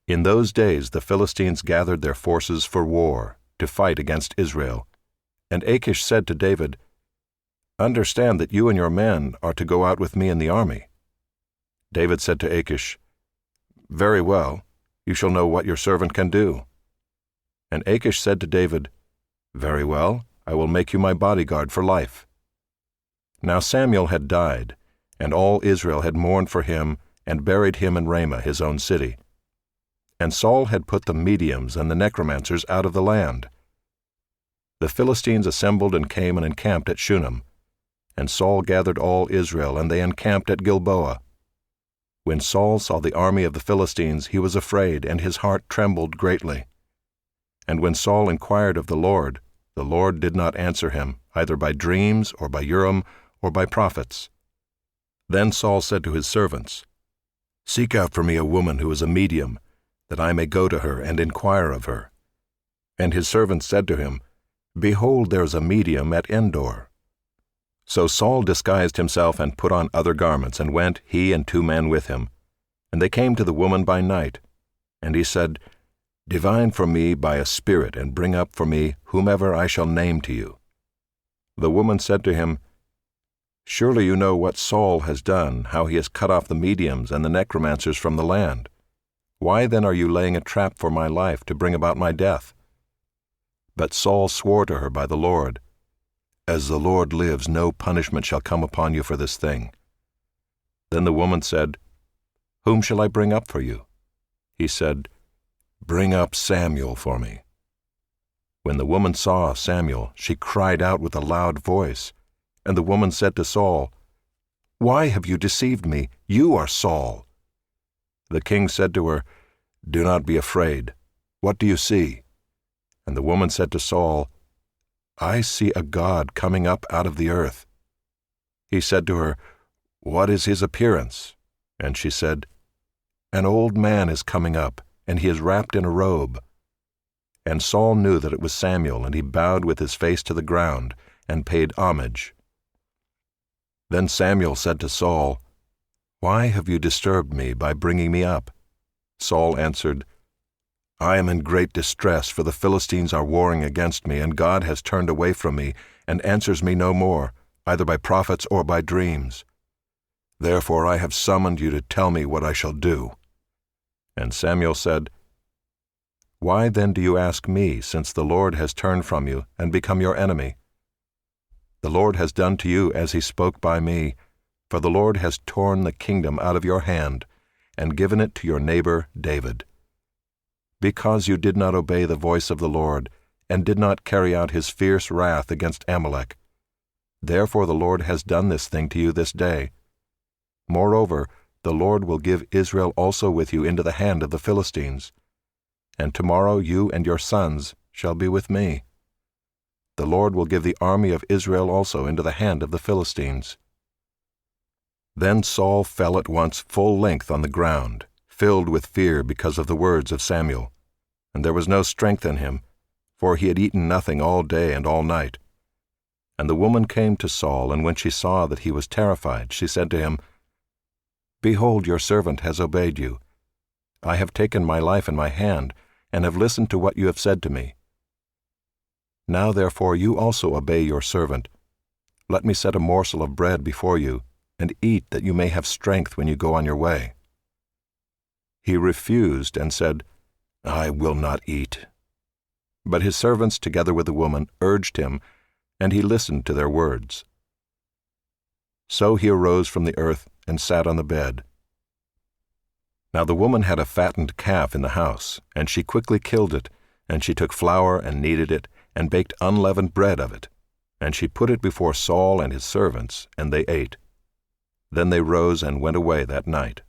In those days the Philistines gathered their forces for war, to fight against Israel. And Achish said to David, "Understand that you and your men are to go out with me in the army." David said to Achish, "Very well, you shall know what your servant can do." And Achish said to David, "Very well, I will make you my bodyguard for life." Now Samuel had died, and all Israel had mourned for him and buried him in Ramah, his own city. And Saul had put the mediums and the necromancers out of the land. The Philistines assembled and came and encamped at Shunem. And Saul gathered all Israel, and they encamped at Gilboa. When Saul saw the army of the Philistines, he was afraid, and his heart trembled greatly. And when Saul inquired of the Lord did not answer him, either by dreams, or by Urim, or by prophets. Then Saul said to his servants, "Seek out for me a woman who is a medium, that I may go to her and inquire of her." And his servants said to him, "Behold, there is a medium at En-dor." So Saul disguised himself and put on other garments, and went, he and 2 men with him. And they came to the woman by night. And he said, "Divine for me by a spirit, and bring up for me whomever I shall name to you." The woman said to him, "Surely you know what Saul has done, how he has cut off the mediums and the necromancers from the land. Why then are you laying a trap for my life to bring about my death?" But Saul swore to her by the Lord, "As the Lord lives, no punishment shall come upon you for this thing." Then the woman said, "Whom shall I bring up for you?" He said, "Bring up Samuel for me." When the woman saw Samuel, she cried out with a loud voice. And the woman said to Saul, "Why have you deceived me? You are Saul." The king said to her, "Do not be afraid. What do you see?" And the woman said to Saul, "I see a god coming up out of the earth." He said to her, "What is his appearance?" And she said, "An old man is coming up, and he is wrapped in a robe." And Saul knew that it was Samuel, and he bowed with his face to the ground, and paid homage. Then Samuel said to Saul, "Why have you disturbed me by bringing me up?" Saul answered, "I am in great distress, for the Philistines are warring against me, and God has turned away from me, and answers me no more, either by prophets or by dreams. Therefore I have summoned you to tell me what I shall do." And Samuel said, "Why then do you ask me, since the Lord has turned from you and become your enemy? The Lord has done to you as he spoke by me, for the Lord has torn the kingdom out of your hand, and given it to your neighbor David. Because you did not obey the voice of the Lord, and did not carry out his fierce wrath against Amalek. Therefore the Lord has done this thing to you this day. Moreover, the Lord will give Israel also with you into the hand of the Philistines. And tomorrow you and your sons shall be with me. The Lord will give the army of Israel also into the hand of the Philistines." Then Saul fell at once full length on the ground, filled with fear because of the words of Samuel. And there was no strength in him, for he had eaten nothing all day and all night. And the woman came to Saul, and when she saw that he was terrified, she said to him, "Behold, your servant has obeyed you. I have taken my life in my hand, and have listened to what you have said to me. Now therefore you also obey your servant. Let me set a morsel of bread before you, and eat, that you may have strength when you go on your way." He refused and said, "I will not eat." But his servants, together with the woman, urged him, and he listened to their words. So he arose from the earth and sat on the bed. Now the woman had a fattened calf in the house, and she quickly killed it, and she took flour and kneaded it, and baked unleavened bread of it. And she put it before Saul and his servants, and they ate. Then they rose and went away that night.